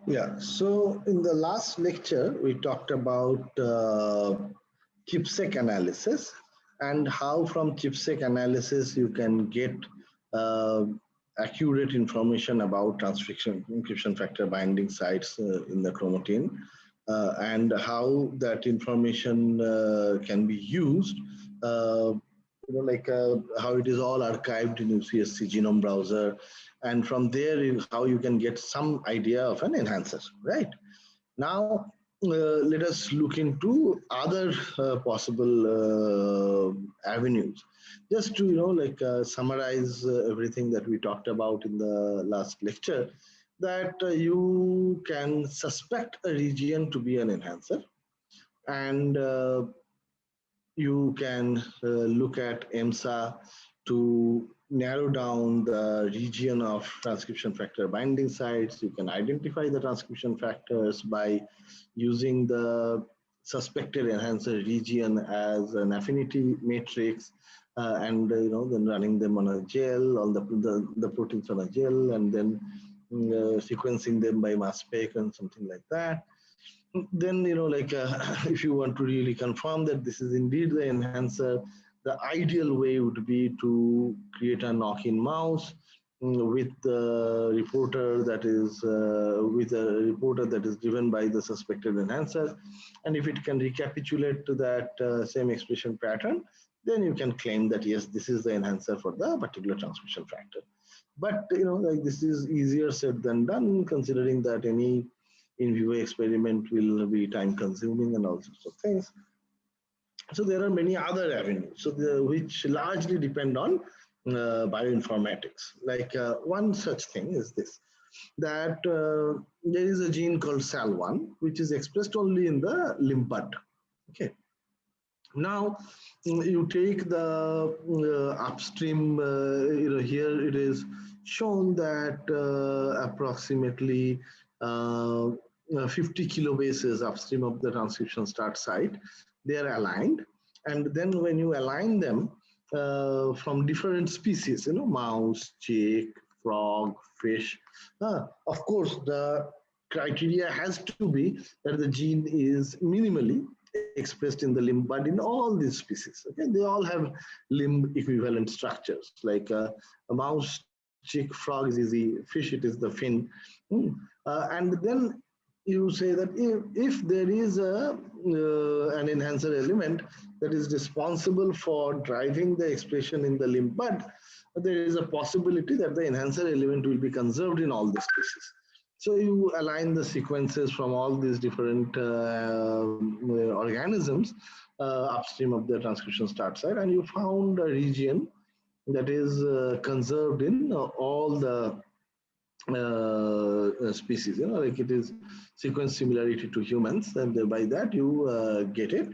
Yeah, so in the last lecture, we talked about chipsec analysis and how from chipsec analysis you can get uh, accurate information about transcription encryption factor binding sites in the chromatin, and how that information can be used, how it is all archived in UCSC genome browser, and from there how you can get some idea of an enhancer, right? Now, let us look into other possible avenues. Just to summarize everything that we talked about in the last lecture, that you can suspect a region to be an enhancer, and you can look at EMSA to narrow down the region of transcription factor binding sites. You can identify the transcription factors by using the suspected enhancer region as an affinity matrix, and then running them on a gel, on the proteins on a gel, and then sequencing them by mass spec and something like that. Then if you want to really confirm that this is indeed the enhancer, the ideal way would be to create a knock-in mouse with the reporter that is driven by the suspected enhancer, and if it can recapitulate to that same expression pattern, then you can claim that yes, this is the enhancer for the particular transcription factor. But this is easier said than done, considering that any in vivo experiment will be time consuming and all sorts of things. So there are many other avenues, which largely depend on bioinformatics. Like one such thing is this, that there is a gene called SAL1, which is expressed only in the limb bud. Okay. Now you take the upstream, here it is shown that approximately 50 kilobases upstream of the transcription start site, they are aligned. And then when you align them from different species, mouse, chick, frog, fish, of course, the criteria has to be that the gene is minimally expressed in the limb bud in all these species. Okay, they all have limb equivalent structures. Like a mouse, chick, frog is easy, fish it is the fin. And then you say that if there is an enhancer element that is responsible for driving the expression in the limb bud, there is a possibility that the enhancer element will be conserved in all the species. So you align the sequences from all these different organisms upstream of the transcription start site, and you found a region that is conserved in all the species. Like it is sequence similarity to humans, and by that you get it,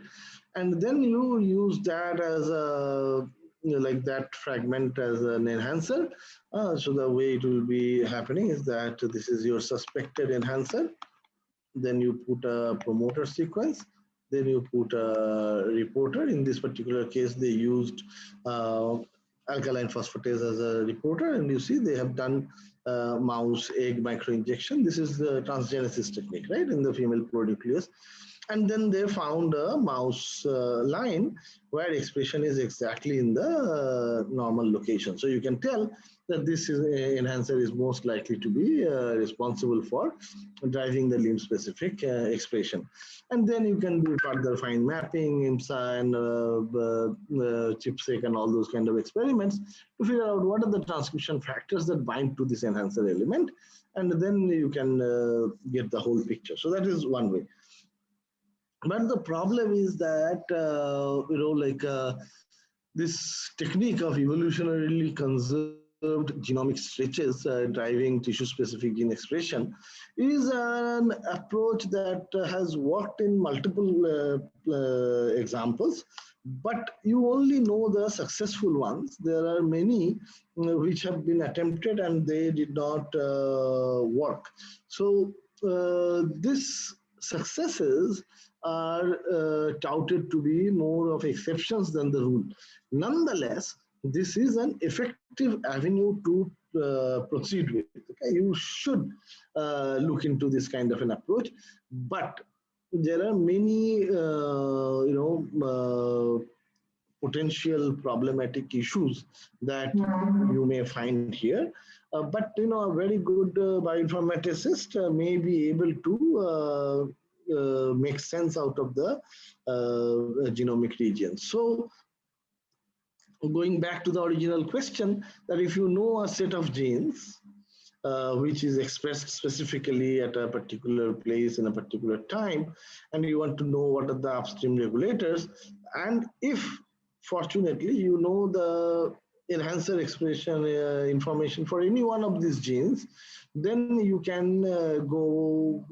and then you use that as a like that fragment as an enhancer. So the way it will be happening is that this is your suspected enhancer, then you put a promoter sequence, then you put a reporter. In this particular case, they used alkaline phosphatase as a reporter, and you see they have done mouse egg microinjection. This is the transgenesis technique, right, in the female pronucleus. And then they found a mouse line where expression is exactly in the normal location. So you can tell that this is, enhancer is most likely to be responsible for driving the limb specific expression. And then you can do further fine mapping, IMSA and ChipSec and all those kind of experiments to figure out what are the transcription factors that bind to this enhancer element. And then you can get the whole picture. So that is one way. But the problem is that, this technique of evolutionarily conserved genomic stretches driving tissue-specific gene expression is an approach that has worked in multiple examples, but you only know the successful ones. There are many which have been attempted and they did not work. So these successes are touted to be more of exceptions than the rule. Nonetheless, this is an effective avenue to proceed with. Okay, you should look into this kind of an approach, but there are many potential problematic issues that you may find here. But a very good bioinformaticist may be able to make sense out of the genomic region. So going back to the original question, that if you know a set of genes which is expressed specifically at a particular place in a particular time, and you want to know what are the upstream regulators, and if fortunately you know the enhancer expression information for any one of these genes, then you can go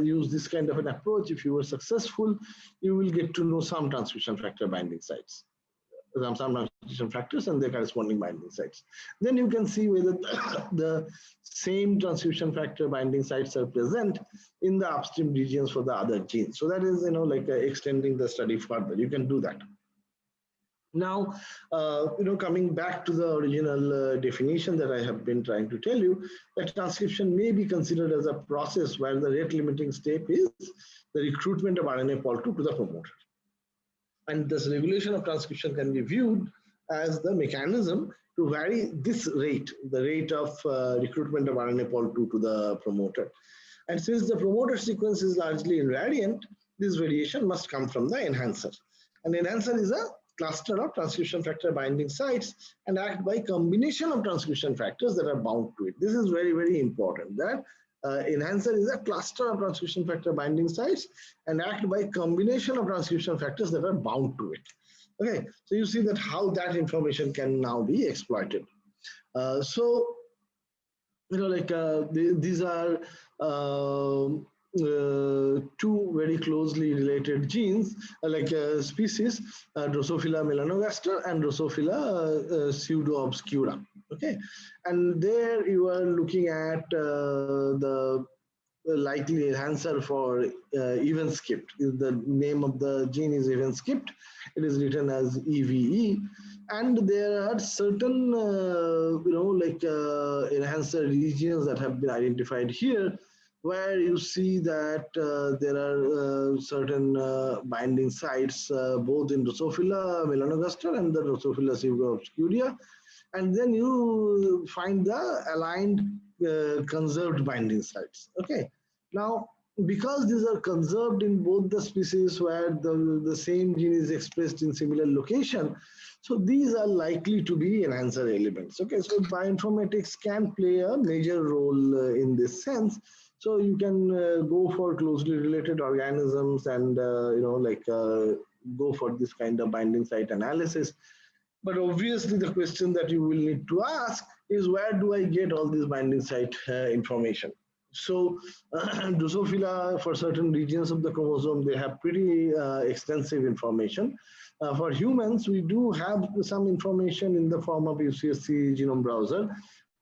use this kind of an approach. If you were successful, you will get to know some transcription factor binding sites, some transcription factors and their corresponding binding sites. Then you can see whether the same transcription factor binding sites are present in the upstream regions for the other genes. So that is, like extending the study further. You can do that. Now, coming back to the original definition that I have been trying to tell you, that transcription may be considered as a process where the rate limiting step is the recruitment of RNA pol 2 to the promoter. And this regulation of transcription can be viewed as the mechanism to vary this rate, the rate of recruitment of RNA pol 2 to the promoter. And since the promoter sequence is largely invariant, this variation must come from the enhancer. An enhancer is a cluster of transcription factor binding sites and act by combination of transcription factors that are bound to it. This is very, very important, that enhancer is a cluster of transcription factor binding sites and act by combination of transcription factors that are bound to it. Okay, so you see that how that information can now be exploited. These are two very closely related genes, species, Drosophila melanogaster and Drosophila pseudo-obscura. Okay, and there you are looking at the likely enhancer for even skipped. The name of the gene is even skipped. It is written as EVE, and there are certain enhancer regions that have been identified here, where you see that there are certain binding sites both in Drosophila melanogaster and the Drosophila pseudo-obscura, and then you find the aligned conserved binding sites. Okay, now because these are conserved in both the species where the same gene is expressed in similar location, so these are likely to be enhancer elements. Okay, so bioinformatics can play a major role in this sense. So you can go for closely related organisms and go for this kind of binding site analysis. But obviously the question that you will need to ask is, where do I get all this binding site information? So Drosophila, for certain regions of the chromosome, they have pretty extensive information. For humans, we do have some information in the form of UCSC genome browser.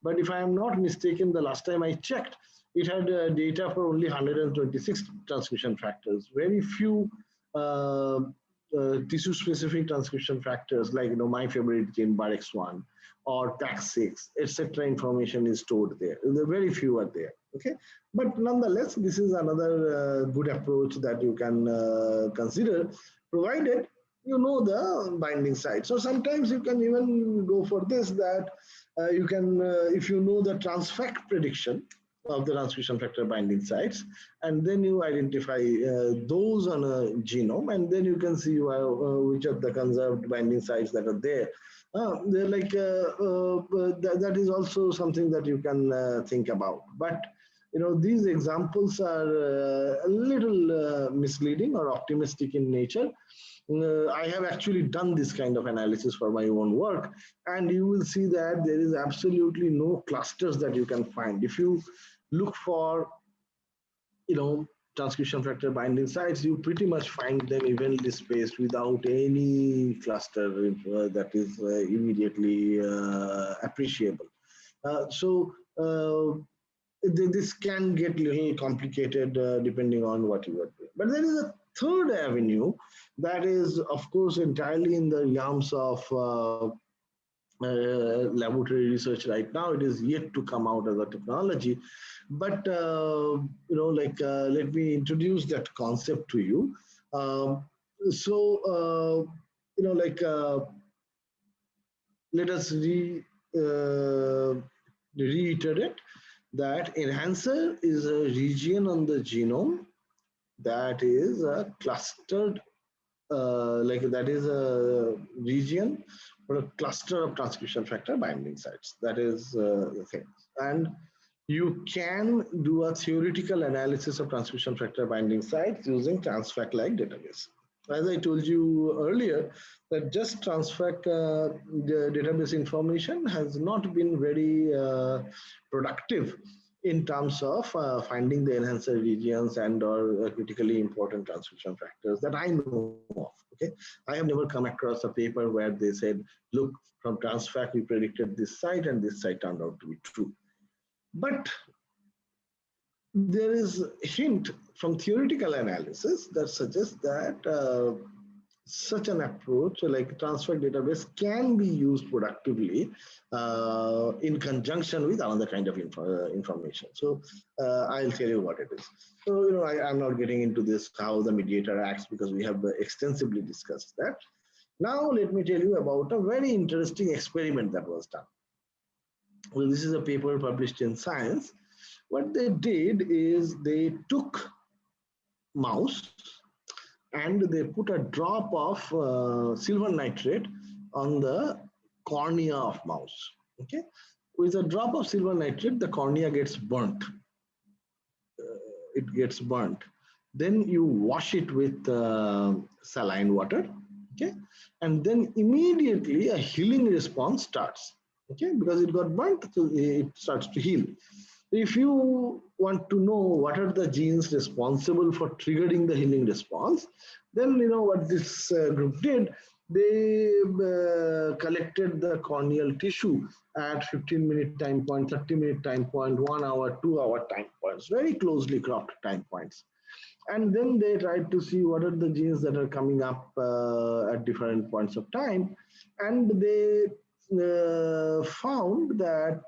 But if I am not mistaken, the last time I checked, it had data for only 126 transcription factors. Very few tissue-specific transcription factors, like my favorite gene BARX1 or PAX6, etc. information is stored there. There are very few are there. Okay, but nonetheless, this is another good approach that you can consider, provided you know the binding site. So sometimes you can even go for this, that you can, if you know the transfect prediction of the transcription factor binding sites, and then you identify those on a genome, and then you can see which of the conserved binding sites that are there. That is also something that you can think about. But these examples are a little misleading or optimistic in nature. I have actually done this kind of analysis for my own work, and you will see that there is absolutely no clusters that you can find. If you look for, transcription factor binding sites, you pretty much find them evenly spaced without any cluster that is immediately appreciable. This can get a little complicated depending on what you are doing. But there is a third avenue that is, of course, entirely in the realms of laboratory research right now. It is yet to come out as a technology, but let me introduce that concept to you. Um, so let us uh, reiterate that enhancer is a region on the genome that is a clustered that is a region or a cluster of transcription factor binding sites. That is the thing. And you can do a theoretical analysis of transcription factor binding sites using transfac-like database. As I told you earlier, that just transfac the database information has not been very productive in terms of finding the enhancer regions and or critically important transcription factors that I know of. Okay, I have never come across a paper where they said, look, from transfac we predicted this site and this site turned out to be true. But there is a hint from theoretical analysis that suggests that such an approach, like transfer database, can be used productively in conjunction with another kind of information. So I'll tell you what it is. So I'm not getting into this how the mediator acts because we have extensively discussed that. Now let me tell you about a very interesting experiment that was done. Well, this is a paper published in Science. What they did is they took mouse and they put a drop of silver nitrate on the cornea of mouse. Okay, with a drop of silver nitrate, the cornea gets burnt. It gets burnt. Then you wash it with saline water. Okay, and then immediately a healing response starts. Okay, because it got burnt, so it starts to heal. If you want to know what are the genes responsible for triggering the healing response, then what this group did. They collected the corneal tissue at 15-minute time point, 30-minute time point, 1 hour, 2 hour time points, very closely cropped time points. And then they tried to see what are the genes that are coming up at different points of time. And they found that,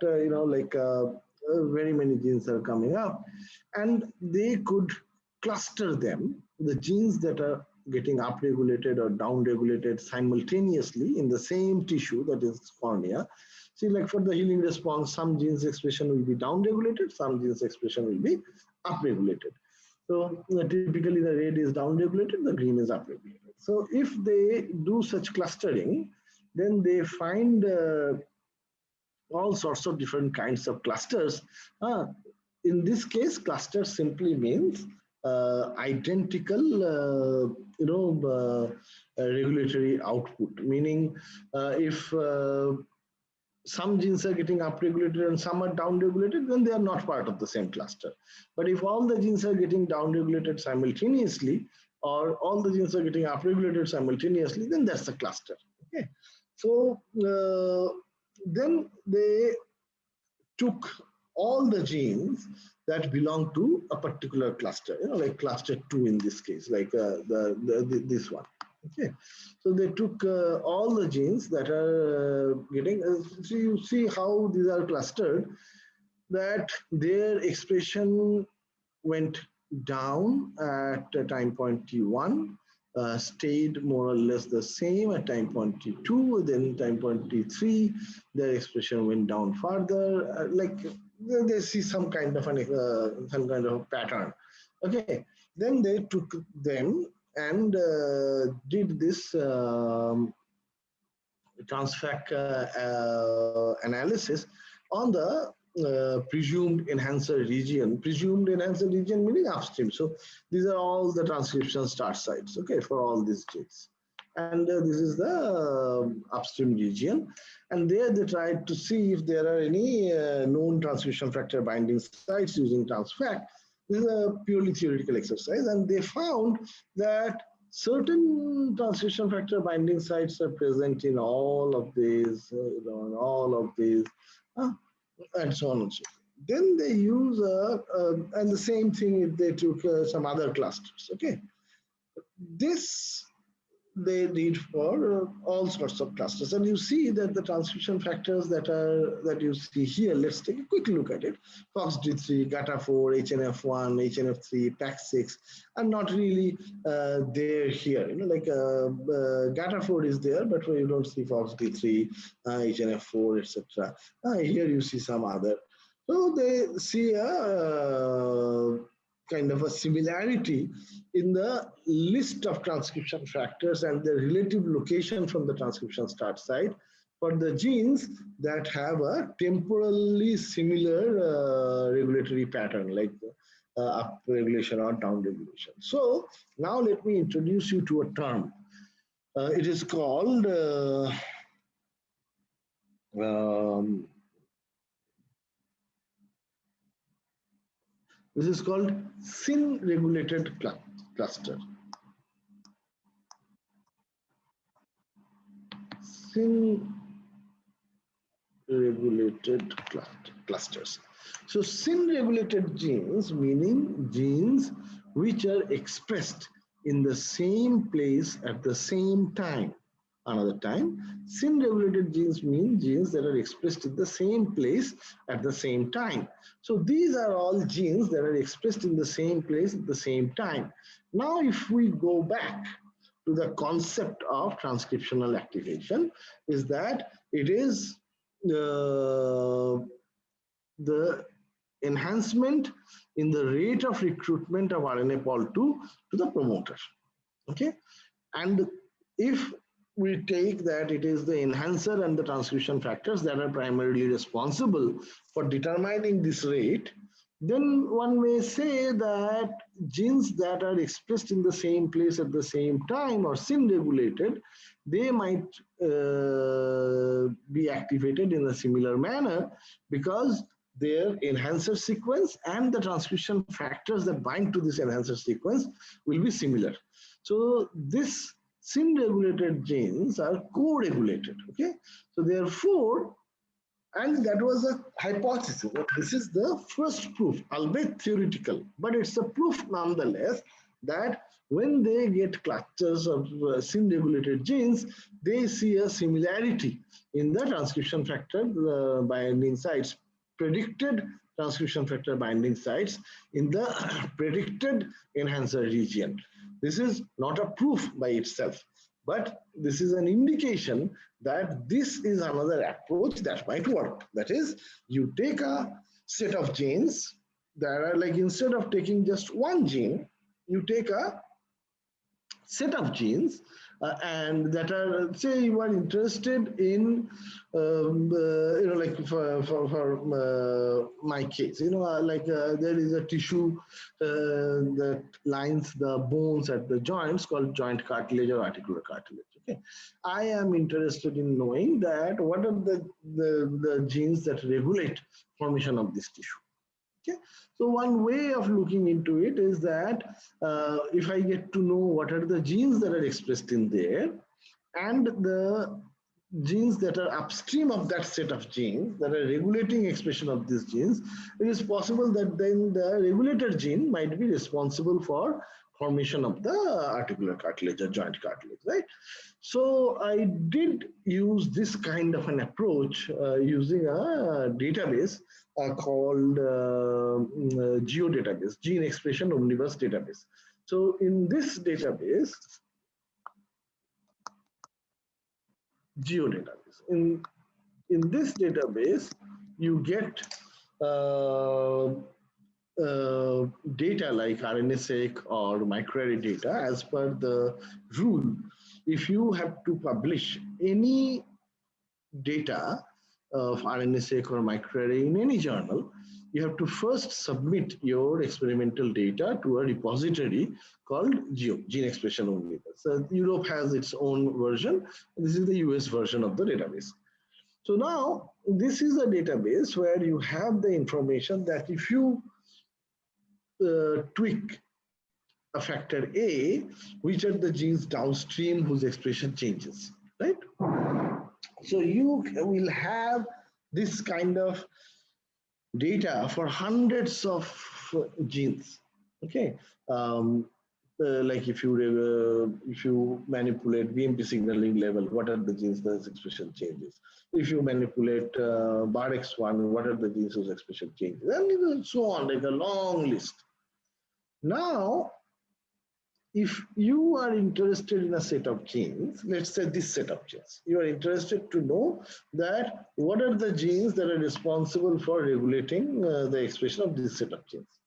very many genes are coming up. And they could cluster them, the genes that are getting upregulated or downregulated simultaneously in the same tissue, that is cornea. See, like for the healing response, some genes expression will be downregulated, some genes expression will be upregulated. So typically the red is downregulated, the green is upregulated. So if they do such clustering, then they find all sorts of different kinds of clusters. In this case, cluster simply means identical, regulatory output. Meaning, if some genes are getting upregulated and some are downregulated, then they are not part of the same cluster. But if all the genes are getting downregulated simultaneously, or all the genes are getting upregulated simultaneously, then that's a cluster. Okay. So then they took all the genes that belong to a particular cluster, like cluster 2 in this case, like this one. Okay, so they took all the genes that are getting, so you see how these are clustered, that their expression went down at time point T1, stayed more or less the same at time point T2, then time point T3, their expression went down further, like they see some kind of a pattern. Okay, then they took them and did this transfac analysis on the presumed enhancer region meaning upstream. So these are all the transcription start sites, okay, for all these genes. And this is the upstream region. And there they tried to see if there are any known transcription factor binding sites using transfac. This is a purely theoretical exercise. And they found that certain transcription factor binding sites are present in all of these, and so on and so forth. Then they use, and the same thing if they took some other clusters, okay. they need for all sorts of clusters. And you see that the transcription factors that you see here, let's take a quick look at it. FOXD3, GATA4, HNF1, HNF3, PAX6 are not really there here. Like GATA4 is there, but you don't see FOXD3, HNF4, etc. Here you see some other. So they see a kind of a similarity in the list of transcription factors and the relative location from the transcription start site for the genes that have a temporally similar regulatory pattern, like up regulation or down regulation. So now let me introduce you to a term. It is called this is called Synregulated cluster. Synregulated clusters. So synregulated genes, meaning genes which are expressed in the same place at the same time. Another time, synregulated genes mean genes that are expressed in the same place at the same time. So these are all genes that are expressed in the same place at the same time. Now, if we go back to the concept of transcriptional activation, is that it is the enhancement in the rate of recruitment of RNA pol2 to the promoter. Okay, and if we take that it is the enhancer and the transcription factors that are primarily responsible for determining this rate, then one may say that genes that are expressed in the same place at the same time or synregulated, they might be activated in a similar manner because their enhancer sequence and the transcription factors that bind to this enhancer sequence will be similar. So this synregulated genes are co-regulated. Okay, so therefore, and that was a hypothesis. This is the first proof, albeit theoretical, but it's a proof nonetheless that when they get clusters of synregulated genes, they see a similarity in the transcription factor binding sites, predicted transcription factor binding sites in the predicted enhancer region. This is not a proof by itself, but this is an indication that this is another approach that might work. That is, you take a set of genes that are like, instead of taking just one gene, you take a set of genes and that are, say you are interested in like for my case, like there is a tissue that lines the bones at the joints called joint cartilage or articular cartilage. Okay, I am interested in knowing that what are the genes that regulate formation of this tissue. Okay, so one way of looking into it is that if I get to know what are the genes that are expressed in there and the genes that are upstream of that set of genes that are regulating expression of these genes, it is possible that then the regulator gene might be responsible for formation of the articular cartilage or joint cartilage, right? So I did use this kind of an approach using a database called GEO database, Gene Expression Omnibus database. So in this database, GEO database, in this database, you get data like RNA-seq or microarray data as per the rule. If you have to publish any data of RNA-seq or microarray in any journal, you have to first submit your experimental data to a repository called GEO, Gene Expression Omnibus. So Europe has its own version. This is the US version of the database. So now this is a database where you have the information that if you tweak a factor A, which are the genes downstream whose expression changes, right? So you will have this kind of data for hundreds of genes. Okay, like if you manipulate BMP signaling level, what are the genes those expression changes? If you manipulate BARX1, what are the genes whose expression changes? And so on, like a long list. Now, if you are interested in a set of genes, let's say this set of genes, you are interested to know that what are the genes that are responsible for regulating the expression of this set of genes.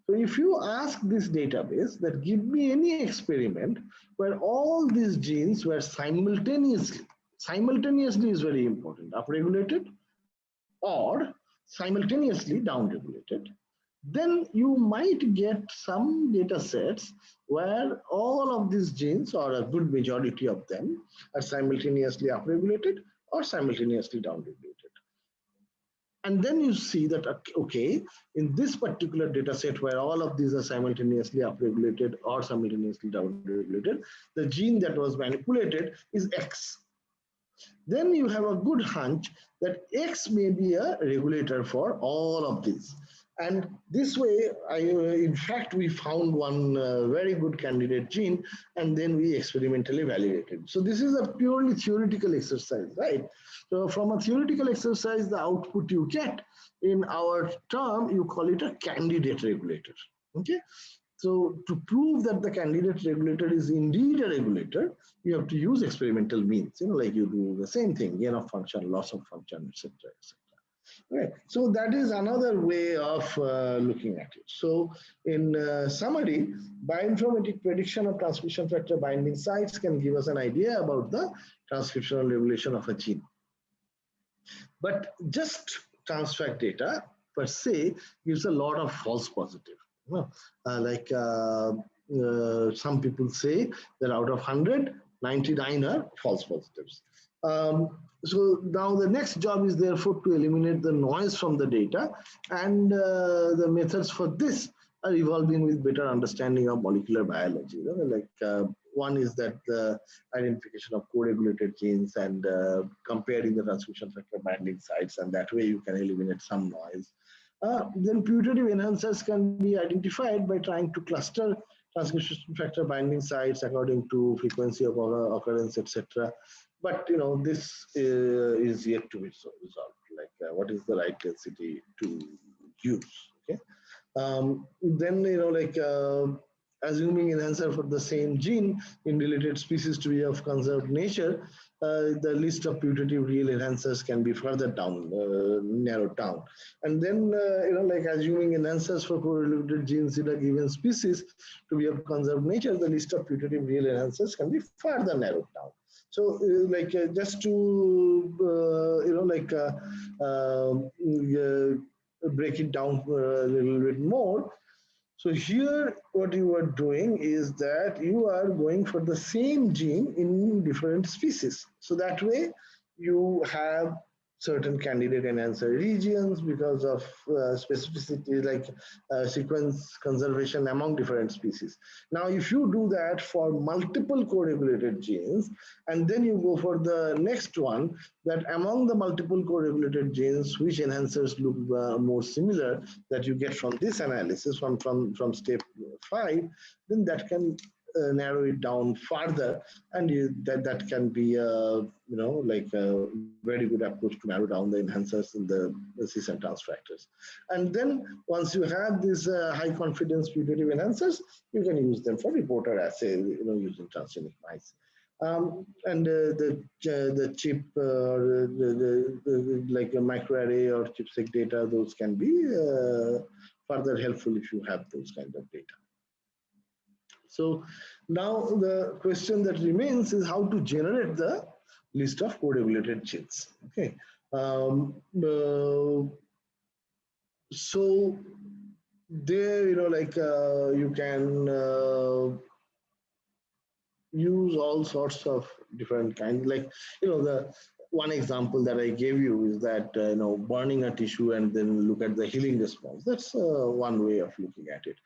So if you ask this database that give me any experiment where all these genes were simultaneously is very important, upregulated or simultaneously downregulated, then you might get some data sets where all of these genes or a good majority of them are simultaneously upregulated or simultaneously downregulated. And then you see that, okay, in this particular data set where all of these are simultaneously upregulated or simultaneously downregulated, the gene that was manipulated is X. Then you have a good hunch that X may be a regulator for all of these. And this way, in fact, we found one very good candidate gene, and then we experimentally validated. So this is a purely theoretical exercise, right? So from a theoretical exercise, the output you get in our term, you call it a candidate regulator, okay? So to prove that the candidate regulator is indeed a regulator, you have to use experimental means, like you do the same thing, gain of function, loss of function, etc., etc. Right. So that is another way of looking at it. So in summary, bioinformatic prediction of transcription factor binding sites can give us an idea about the transcriptional regulation of a gene. But just transfact data per se gives a lot of false positive. Some people say that out of 100, 99 are false positives. So now the next job is therefore to eliminate the noise from the data, and the methods for this are evolving with better understanding of molecular biology. One is that the identification of co-regulated genes and comparing the transcription factor binding sites, and that way you can eliminate some noise. Then putative enhancers can be identified by trying to cluster transcription factor binding sites according to frequency of occurrence, etc. But this is yet to be resolved. What is the right density to use? Okay. Then assuming enhancer for the same gene in related species to be of conserved nature, the list of putative real enhancers can be further down, narrowed down. And then, assuming enhancers for correlated genes in a given species to be of conserved nature, the list of putative real enhancers can be further narrowed down. So, just to, break it down a little bit more. So here, what you are doing is that you are going for the same gene in different species. So that way, you have certain candidate enhancer regions because of specificity, like sequence conservation among different species. Now, if you do that for multiple co-regulated genes, and then you go for the next one, that among the multiple co-regulated genes, which enhancers look more similar that you get from this analysis from step 5, then that can narrow it down further, and that can be a very good approach to narrow down the enhancers in the cis and trans factors. And then once you have these high confidence putative enhancers, you can use them for reporter assay, using transgenic mice. And the chip or like a microarray or chipseq data, those can be further helpful if you have those kind of data. So now the question that remains is how to generate the list of co-regulated genes. Okay. So there, you can use all sorts of different kinds, the one example that I gave you is that burning a tissue and then look at the healing response. That's one way of looking at it.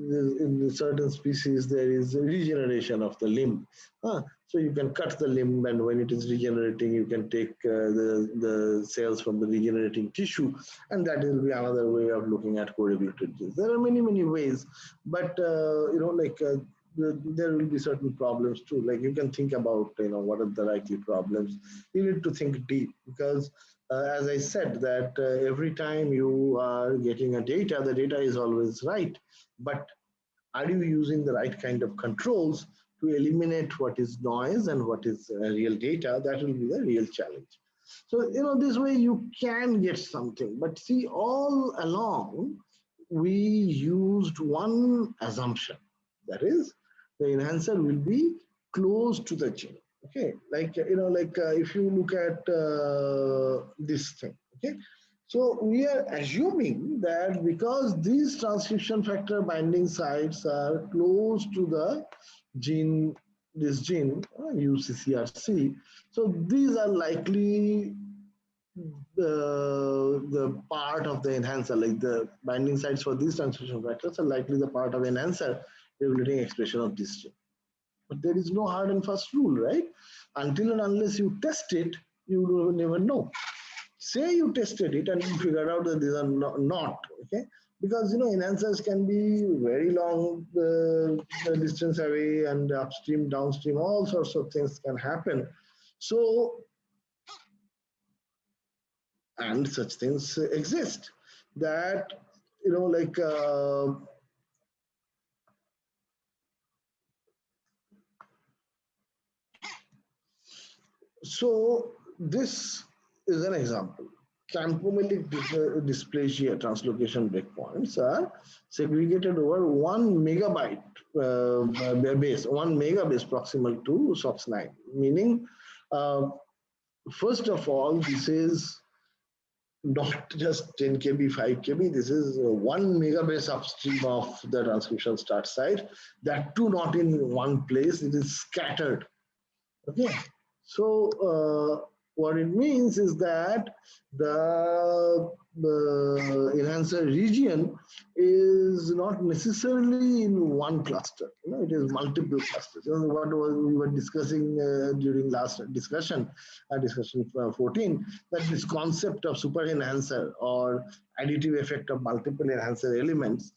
In certain species, there is regeneration of the limb. So you can cut the limb, and when it is regenerating, you can take the cells from the regenerating tissue, and that will be another way of looking at co-regulated genes. There are many ways, but there will be certain problems too. Like you can think about, what are the likely problems. You need to think deep because, as I said, that every time you are getting a data, the data is always right. But are you using the right kind of controls to eliminate what is noise and what is real data? That will be the real challenge. So, this way you can get something. But see, all along, we used one assumption. That is, the enhancer will be close to the gene. Okay, if you look at this thing, okay, so we are assuming that because these transcription factor binding sites are close to the gene, this gene, UCCRC, so these are likely the part of the enhancer, like the binding sites for these transcription factors are likely the part of enhancer regulating expression of this gene. But there is no hard and fast rule, right? Until and unless you test it, you will never know. Say you tested it and you figured out that these are not, okay? Because enhancers can be very long distance away, and upstream, downstream, all sorts of things can happen. So, and such things exist that so this is an example. Campomelic dysplasia translocation breakpoints are segregated over 1 megabyte base, 1 megabase proximal to SOX9, meaning first of all, this is not just 10 kb, 5 kb, this is 1 megabase upstream of the transcription start site, that too not in one place, it is scattered. Okay, so what it means is that the enhancer region is not necessarily in one cluster. It is multiple clusters. What we were discussing during last discussion 14, that this concept of super enhancer or additive effect of multiple enhancer elements.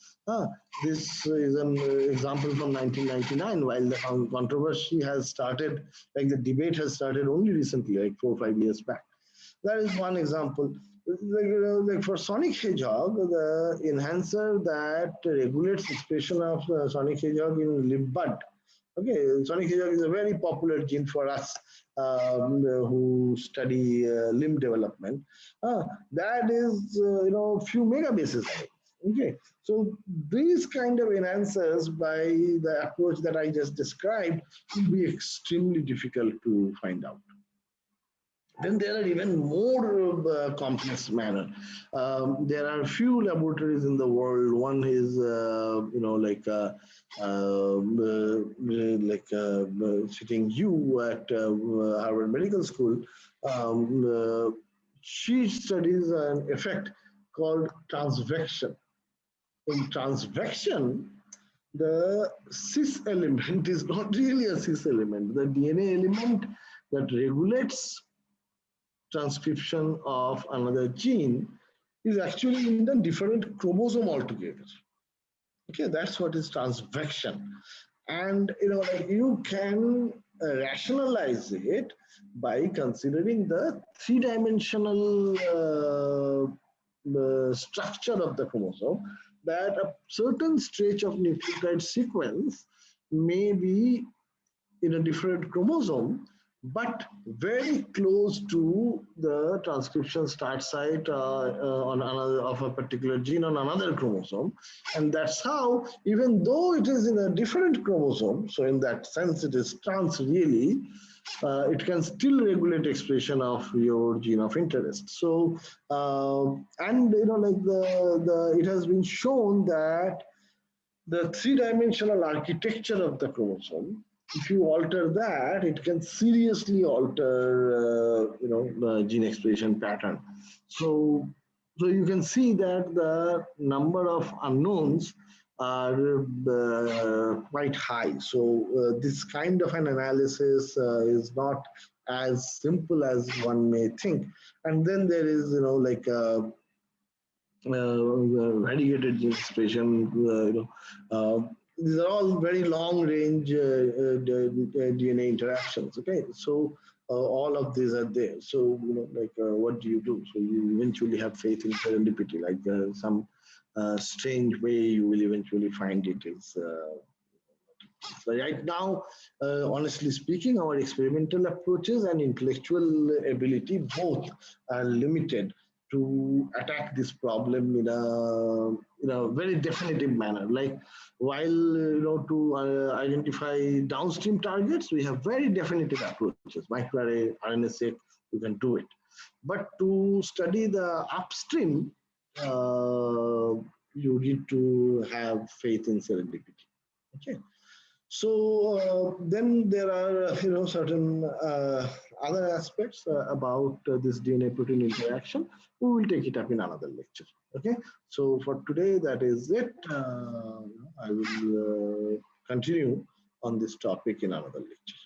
This is an example from 1999, while the controversy has started, like the debate has started only recently, like 4 or 5 years back. That is one example. Like for Sonic Hedgehog, the enhancer that regulates expression of Sonic Hedgehog in limbud. Okay, Sonic Hedgehog is a very popular gene for us who study limb development. That is, few megabases away. Okay, so these kind of enhancers by the approach that I just described will be extremely difficult to find out. Then there are even more complex manner. There are few laboratories in the world. One is, sitting you at Harvard Medical School. She studies an effect called transvection. In transvection, the cis element is not really a cis element. The DNA element that regulates transcription of another gene is actually in the different chromosome altogether. Okay, that's what is transvection. And you can rationalize it by considering the three-dimensional structure of the chromosome, that a certain stretch of nucleotide sequence may be in a different chromosome, but very close to the transcription start site on another of a particular gene on another chromosome. And that's how, even though it is in a different chromosome, so in that sense it is trans really, it can still regulate expression of your gene of interest. So, and it has been shown that the three-dimensional architecture of the chromosome if you alter that, it can seriously alter, the gene expression pattern. So, so you can see that the number of unknowns are quite high. So this kind of an analysis is not as simple as one may think. And then there is, like radiated gene expression. These are all very long range DNA interactions. Okay, so all of these are there. So like what do you do? So you eventually have faith in serendipity, like some strange way you will eventually find it is. So right now, honestly speaking, our experimental approaches and intellectual ability both are limited to attack this problem in a very definitive manner. Like while to identify downstream targets, we have very definitive approaches. Microarray, RNA-seq, you can do it. But to study the upstream, you need to have faith in serendipity. Okay. So then there are certain other aspects about this DNA protein interaction. We will take it up in another lecture. Okay. So for today, that is it. I will continue on this topic in another lecture.